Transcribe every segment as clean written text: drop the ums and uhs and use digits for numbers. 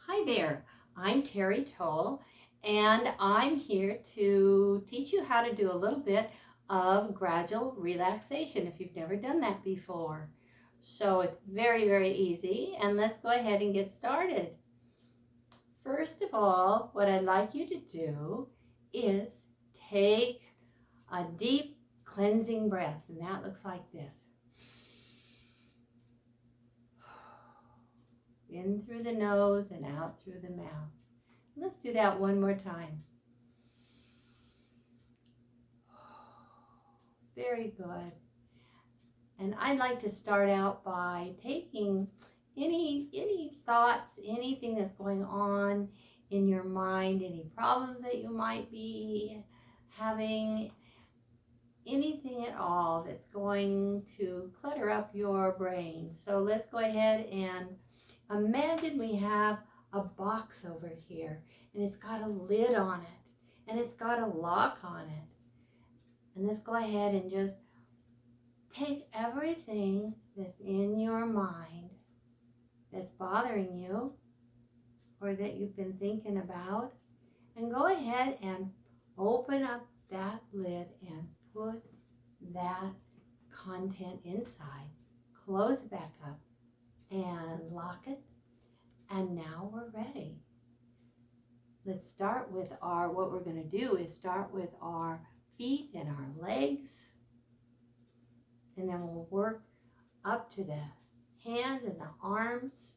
Hi there, I'm Terrie Towle, and I'm here to teach you how to do a little bit of gradual relaxation if you've never done that before. So it's very easy, and let's go ahead and get started. First of all, what I'd like you to do is take a deep cleansing breath, and that looks like this. In through the nose and out through the mouth. Let's do that one more time. Very good. And I'd like to start out by taking any thoughts, anything that's going on in your mind, any problems that you might be having, anything at all that's going to clutter up your brain. So let's go ahead and imagine we have a box over here, and it's got a lid on it, and it's got a lock on it. And let's go ahead and just take everything that's in your mind that's bothering you or that you've been thinking about, and go ahead and open up that lid and put that content inside. Close it back up and lock it. And now we're ready. Let's start with what we're going to do is start with our feet and our legs. And then we'll work up to the hands and the arms.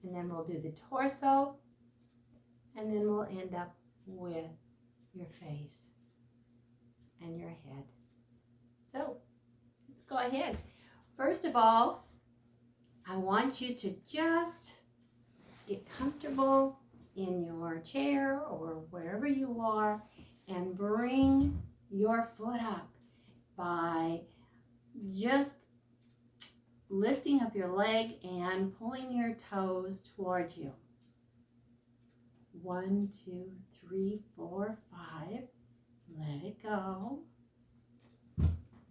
And then we'll do the torso. And then we'll end up with your face and your head. So let's go ahead. First of all, I want you to just get comfortable in your chair or wherever you are and bring your foot up by just lifting up your leg and pulling your toes towards you. 1, 2, 3, 4, 5. Let it go.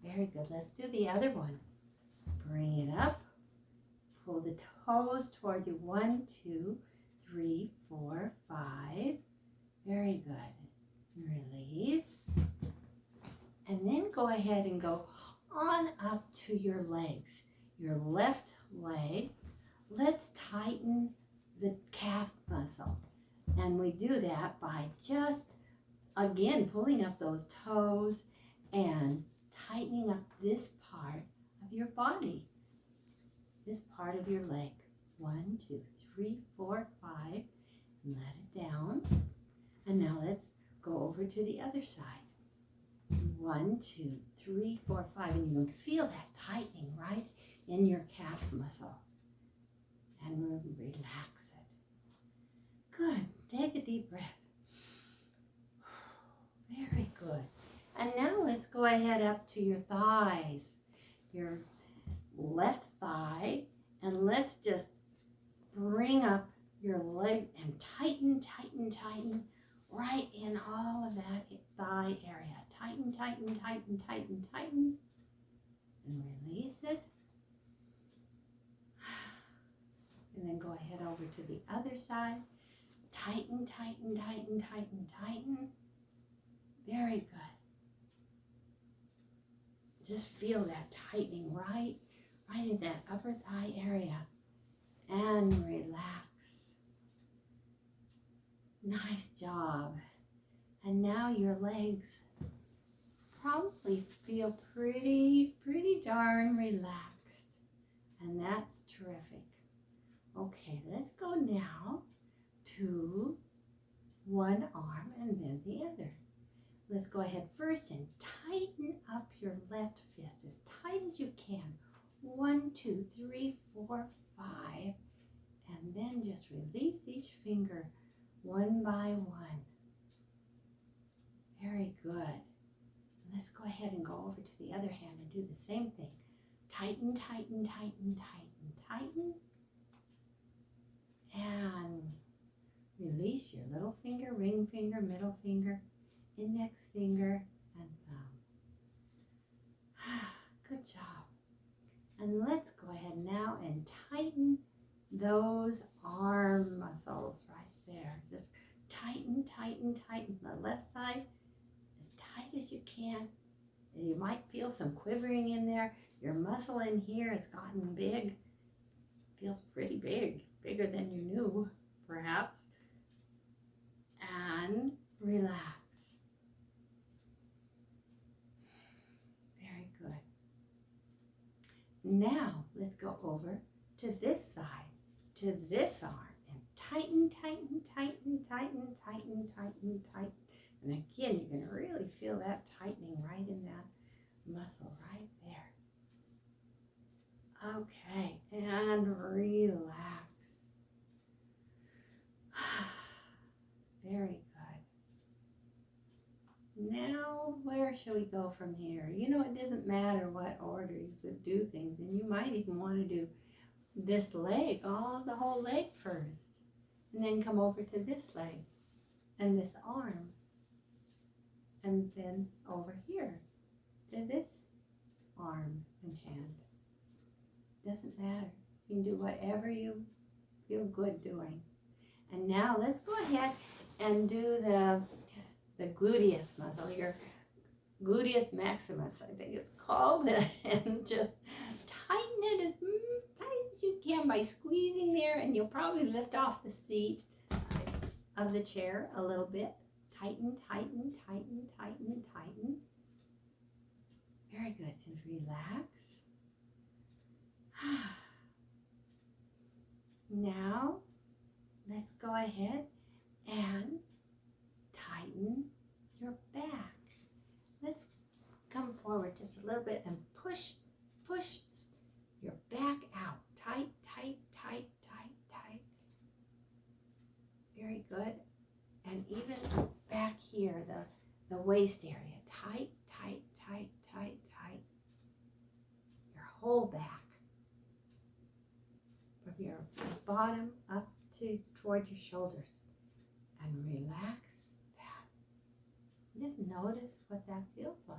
Very good. Let's do the other one. Bring it up. Pull the toes toward you. 1, 2, 3, 4, 5. Very good. Release. And then go ahead and go on up to your legs. Your left leg. Let's tighten the calf muscle. And we do that by just, again, pulling up those toes and tightening up this part of your body. This part of your leg. 1, 2, 3, 4, 5. And let it down. And now let's go over to the other side. 1, 2, 3, 4, 5. And you can feel that tightening right in your calf muscle. And relax it. Good. Take a deep breath. Very good. And now let's go ahead up to your thighs. Your left thigh. And let's just bring up your leg and tighten right in all of that thigh area. Tighten. And release it. And then go ahead over to the other side. Tighten. Very good. Just feel that tightening right in that upper thigh area. And relax. Nice job. And now your legs probably feel pretty darn relaxed. And that's terrific. Okay, let's go now to one arm and then the other. Let's go ahead first and tighten up your left fist as tight as you can. 1, 2, 3, 4, 5. And then just release each finger one by one. Very good. Let's go ahead and go over to the other hand and do the same thing. Tighten. And release your little finger, ring finger, middle finger, index finger, and thumb. Good job. And let's go ahead now and tighten those arm muscles right there. Just tighten, tighten, tighten the left side as tight as you can. And you might feel some quivering in there. Your muscle in here has gotten big. Feels pretty big, bigger than you knew, perhaps. And relax. Very good. Now let's go over to this side, to this arm, and tighten, tighten, tighten, tighten, tighten, tighten, tighten. And again, you're going to really feel that tightening right in that muscle right there. Okay, and relax. Very good. Now, where shall we go from here? You know, it doesn't matter what order you could do things, and you might even want to do this leg, the whole leg first, and then come over to this leg and this arm, and then over here to this arm and hand. Doesn't matter. You can do whatever you feel good doing. And now let's go ahead and do the gluteus muscle, your gluteus maximus, I think it's called, and just tighten it as tight as you can by squeezing there, and you'll probably lift off the seat of the chair a little bit. Tighten, tighten, tighten, tighten, tighten. Very good. And relax. Now, let's go ahead and tighten your back. Let's come forward just a little bit and push your back out. Tight, tight, tight, tight, tight. Very good. And even back here, the waist area. Tight, tight, tight, tight, tight. Your whole back. From your bottom up toward your shoulders. And relax that. Just notice what that feels like.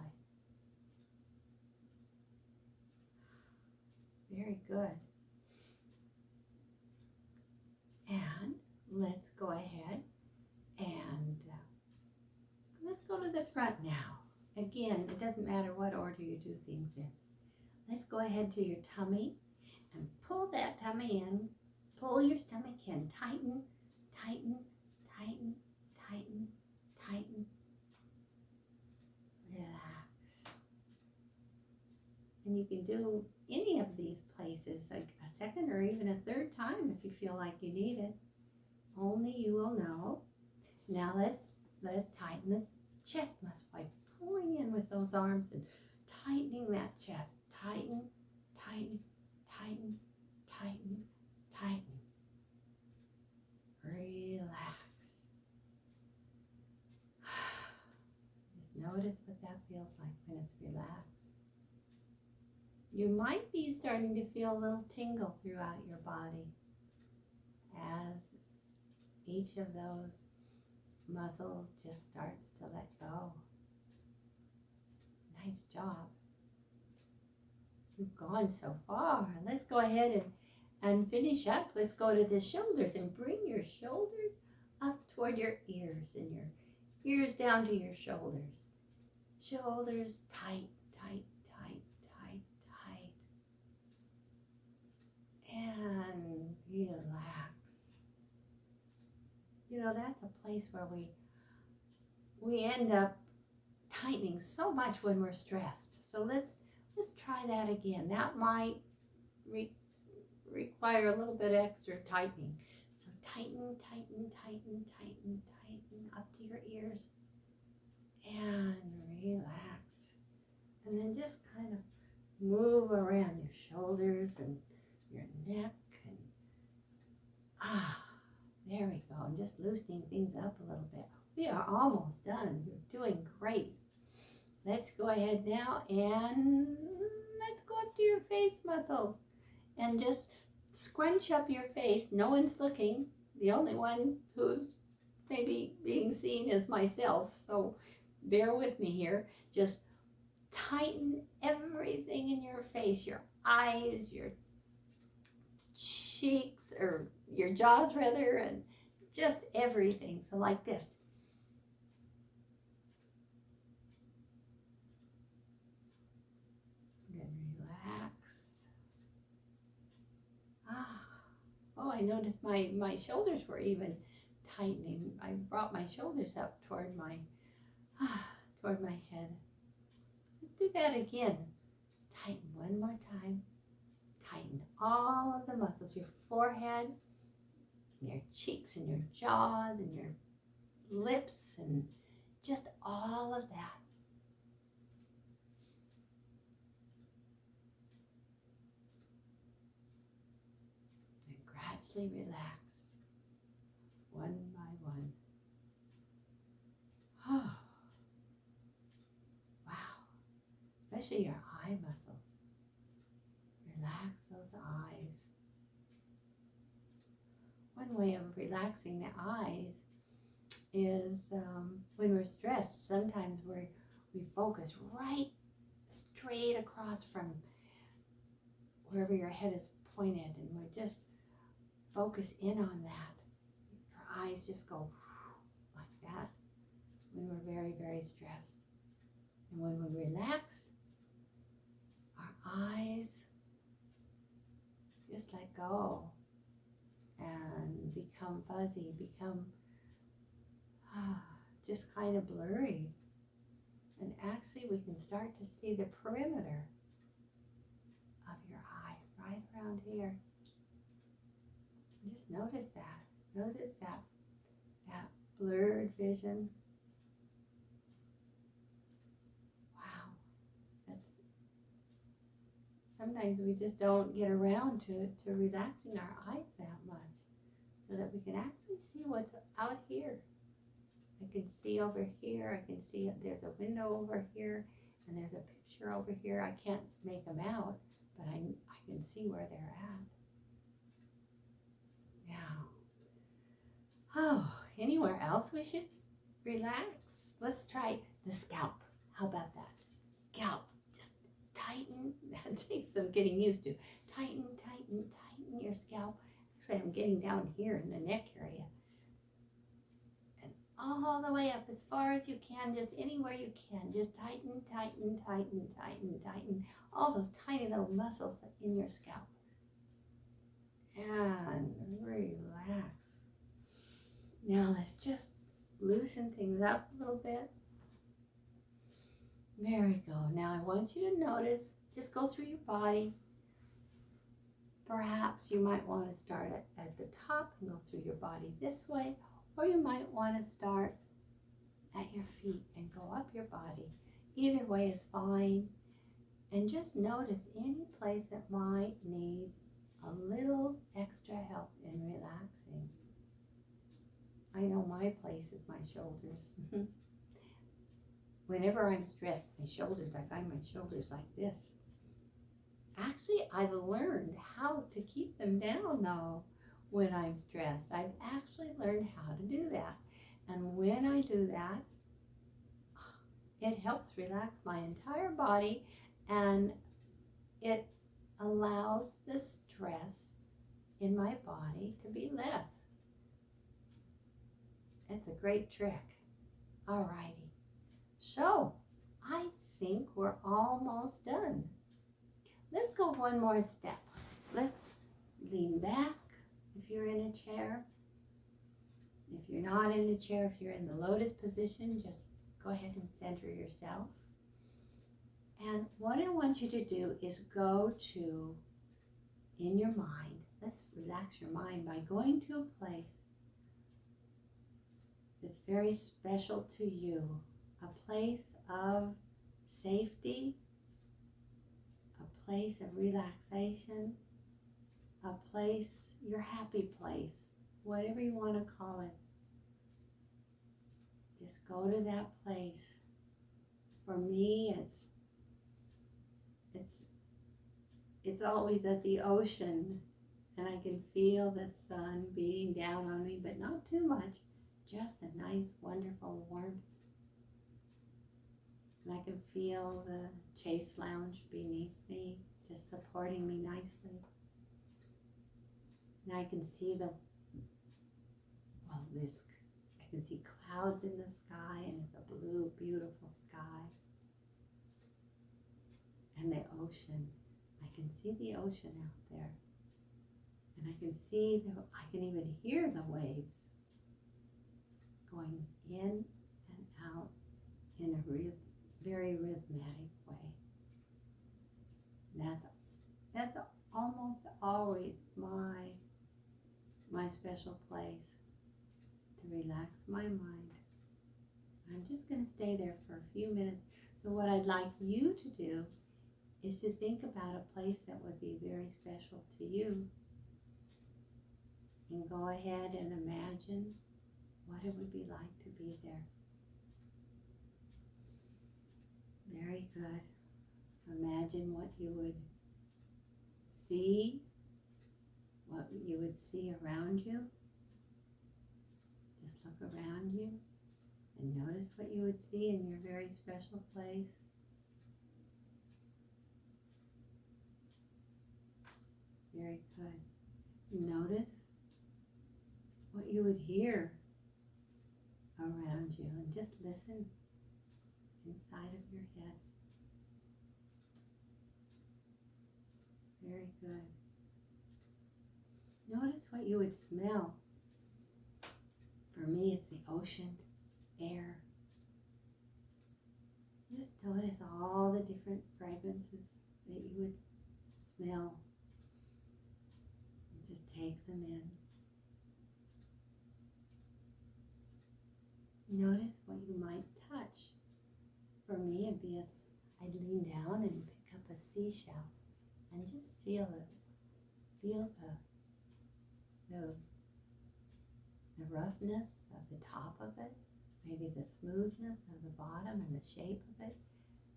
Very good. And let's go ahead and let's go to the front now. Again, it doesn't matter what order you do things in. Let's go ahead to your tummy and pull that tummy in. Pull your stomach in. Tighten, tighten, tighten, tighten, tighten. Relax. And you can do any of these places like a second or even a third time if you feel like you need it. Only you will know. Now let's tighten the chest muscle by pulling in with those arms and tightening that chest. Tighten, tighten, tighten, tighten, tighten. Relax. Just notice what that feels like when it's relaxed. You might be starting to feel a little tingle throughout your body as each of those muscles just starts to let go. Nice job. You've gone so far. Let's go ahead and finish up. Let's go to the shoulders and bring your shoulders up toward your ears and your ears down to your shoulders. Shoulders tight, tight, tight, tight, tight. And relax. You know, that's a place where we end up tightening so much when we're stressed. So let's try that again. That might require a little bit extra tightening. So tighten, tighten, tighten, tighten, tighten up to your ears and relax. And then just kind of move around your shoulders and your neck and there we go. And just loosening things up a little bit. We are almost done. You're doing great. Let's go ahead now and let's go up to your face muscles and just scrunch up your face. No one's looking. The only one who's maybe being seen is myself. So bear with me here. Just tighten everything in your face, your eyes, your cheeks, or your jaws rather, and just everything. So like this. Good, relax. Ah. Oh, I noticed my shoulders were even tightening. I brought my shoulders up toward my toward my head. Let's do that again. Tighten one more time. Tighten all of the muscles, your forehead, and your cheeks, and your jaws, and your lips, and just all of that. And gradually relax, one by one. Oh, wow. Especially your eye muscles. Relax those eyes. One way of relaxing the eyes is when we're stressed, sometimes we focus right straight across from wherever your head is pointed, and we just focus in on that. Our eyes just go like that when we're very, very stressed. And when we relax, our eyes just let go and become fuzzy, become just kind of blurry. And actually we can start to see the perimeter of your eye right around here. And just notice that. Notice that blurred vision. Wow. That's sometimes we just don't get around to relaxing our eyes that much, so that we can actually see what's out here. I can see over here. I can see there's a window over here, and there's a picture over here. I can't make them out, but I can see where they're at. Now, oh, anywhere else we should relax? Let's try the scalp. How about that? Scalp. Just tighten. That takes some getting used to. Tighten, tighten, tighten your scalp. Actually, I'm getting down here in the neck area. And all the way up as far as you can, just anywhere you can. Just tighten, tighten, tighten, tighten, tighten. All those tiny little muscles in your scalp. And relax. Now let's just loosen things up a little bit. There we go. Now I want you to notice, just go through your body. Perhaps you might want to start at the top and go through your body this way, or you might want to start at your feet and go up your body. Either way is fine. And just notice any place that might need a little extra help in relaxing. I know my place is my shoulders. Whenever I'm stressed, my shoulders, I find my shoulders like this. Actually, I've learned how to keep them down though when I'm stressed. I've actually learned how to do that. And when I do that, it helps relax my entire body, and it allows the stress in my body to be less. It's a great trick. Alrighty. So, I think we're almost done. Let's go one more step. Let's lean back if you're in a chair. If you're not in a chair, if you're in the lotus position, just go ahead and center yourself. And what I want you to do is go to, in your mind, let's relax your mind by going to a place that's very special to you, a place of safety, a place of relaxation, a place, your happy place, whatever you want to call it. Just go to that place. For me, it's always at the ocean, and I can feel the sun beating down on me, but not too much. Just a nice, wonderful warmth. And I can feel the Chase Lounge beneath me, just supporting me nicely. And I can see I can see clouds in the sky, and it's a blue, beautiful sky. And the ocean. I can see the ocean out there. And I can even hear the waves going in and out in a very rhythmic way. That's almost always my special place to relax my mind. I'm just going to stay there for a few minutes. So what I'd like you to do is to think about a place that would be very special to you. And go ahead and imagine what it would be like to be there. Very good. Imagine what you would see, around you. Just look around you and notice what you would see in your very special place. Very good. Notice what you would hear around you, and just listen inside of your head. Very good. Notice what you would smell. For me, it's the ocean air. Just notice all the different fragrances that you would smell. And just take them in. Notice what you might touch. For me, I'd lean down and pick up a seashell and just feel it. Feel the roughness of the top of it, maybe the smoothness of the bottom and the shape of it.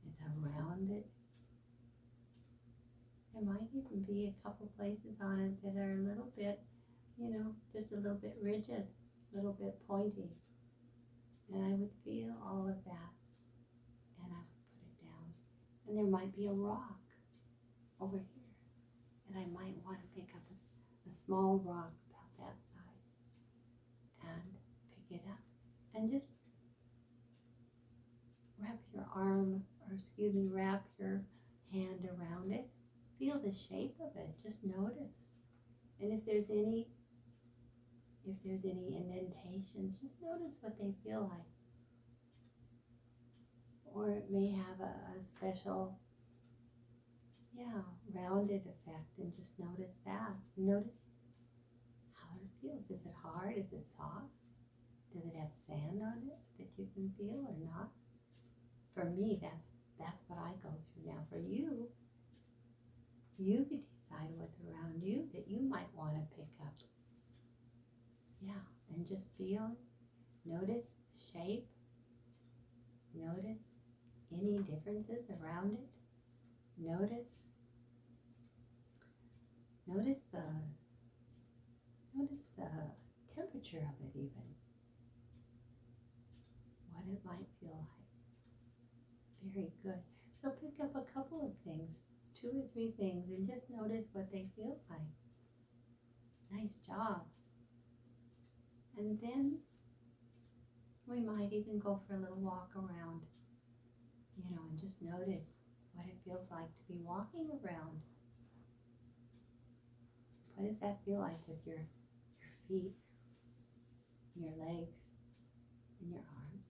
It's rounded. There might even be a couple places on it that are a little bit, just a little bit rigid, a little bit pointy. And I would feel all of that, and I would put it down. And there might be a rock over here, and I might want to pick up a small rock about that size and pick it up and just wrap your hand around it. Feel the shape of it. Just notice. And if there's any indentations, just notice what they feel like. Or it may have a special, rounded effect, and just notice that. Notice how it feels. Is it hard? Is it soft? Does it have sand on it that you can feel or not? For me, that's what I go through now. For you, you could decide what's around you that you might want to pick up. And just feel, notice the shape, notice any differences around it, notice the temperature of it even, what it might feel like. Very good. So pick up a couple of things, 2 or 3 things, and just notice what they feel like. Nice job. And then we might even go for a little walk around, and just notice what it feels like to be walking around. What does that feel like with your feet, your legs, and your arms?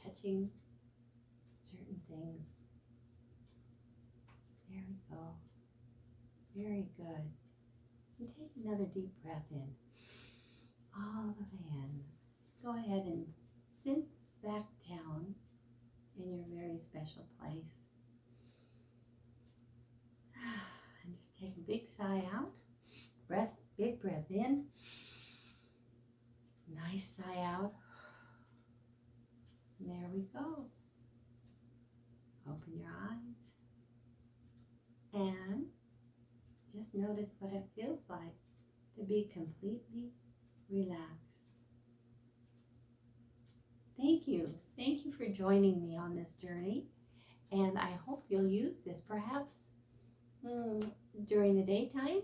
Touching certain things. There we go. Very good. And take another deep breath in. All the way in. Go ahead and sink back down in your very special place. And just take a big sigh out. Big breath in. Nice sigh out. And there we go. Open your eyes. And just notice what it feels like to be completely relaxed. Thank you. Thank you for joining me on this journey. And I hope you'll use this. Perhaps during the daytime,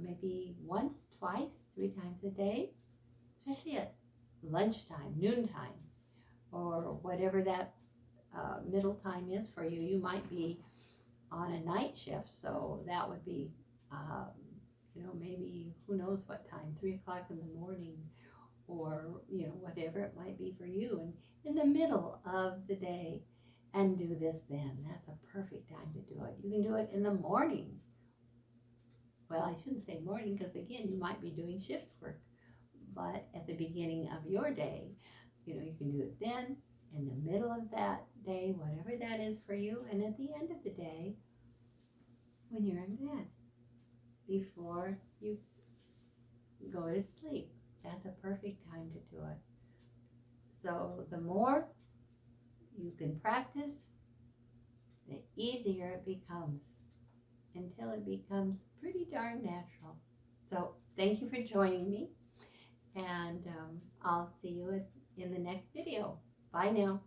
maybe once, twice, 3 times a day, especially at lunchtime, noontime, or whatever that middle time is for you. You might be on a night shift, so that would be, maybe who knows what time, 3 o'clock in the morning, or whatever it might be for you, and in the middle of the day, and do this then. That's a perfect time to do it. You can do it in the morning. Well, I shouldn't say morning, because again, you might be doing shift work, but at the beginning of your day, you can do it then, in the middle of that day, whatever that is for you, and at the end of the day, when you're in bed, before you go to sleep. That's a perfect time to do it. So the more you can practice, the easier it becomes, until it becomes pretty darn natural. So thank you for joining me, and I'll see you in the next video. Bye now.